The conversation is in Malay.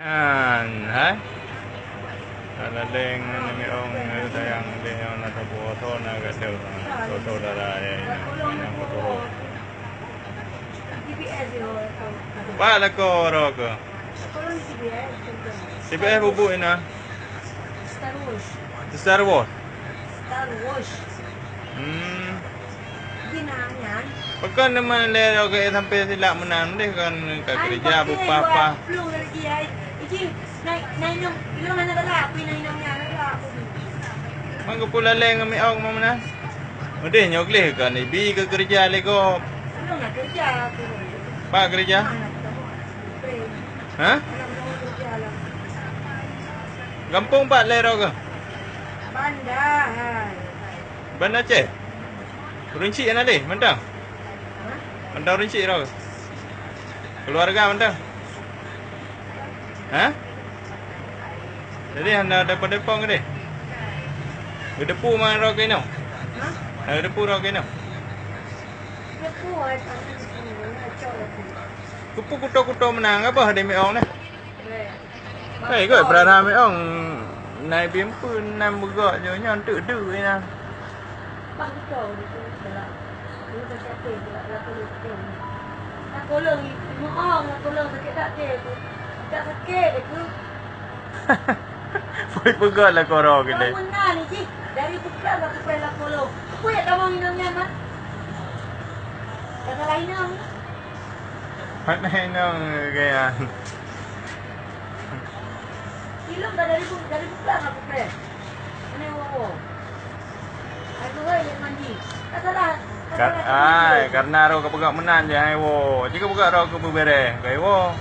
hai. Ada leng ni ong tayang dia na tapo to na ga teu to dara ya ina ko ba la ko ro ko CBS bubu ina Star Wars Pagka naman lero kayo sampai sila menang deh kan kerja bupa apa. Mangga pula leng kami ong mana? Udah nyok leh kan ibi ke kerja lego. Pak kerja? Hah? Kampung Pak lero ke? Bandar. Bandar Aceh? Rinci yang ada, mentang? Mentang rinci tau? Keluarga mentang? Hah? Jadi anda dapat depong ke deh? Depu mana rau kena? Hah? Depu rau kena? Depu Kupu kuto menang apa ada meong ni? Hei kot berada meong naik bimpun nam bergerak je nyan tu ni nah. Bang betul itu adalah ini berkata adalah politik. Nak tolong mohon nak tolong sakit tak dia tu. Tak sakit itu. Boleh pegang lah korang kita. Kau menang ni cik. Dari bukan aku pernah tolong. Aku yang tak mau minumnya mah. Jangan lain nam. Mana nang kaya. Ilmu dah dari bukan aku pernah. Ini wow. Aku yang mandi. Tak salah. Karena rau kepegang menang je hai wo. Jika buka rau ke berbere. Kai wo.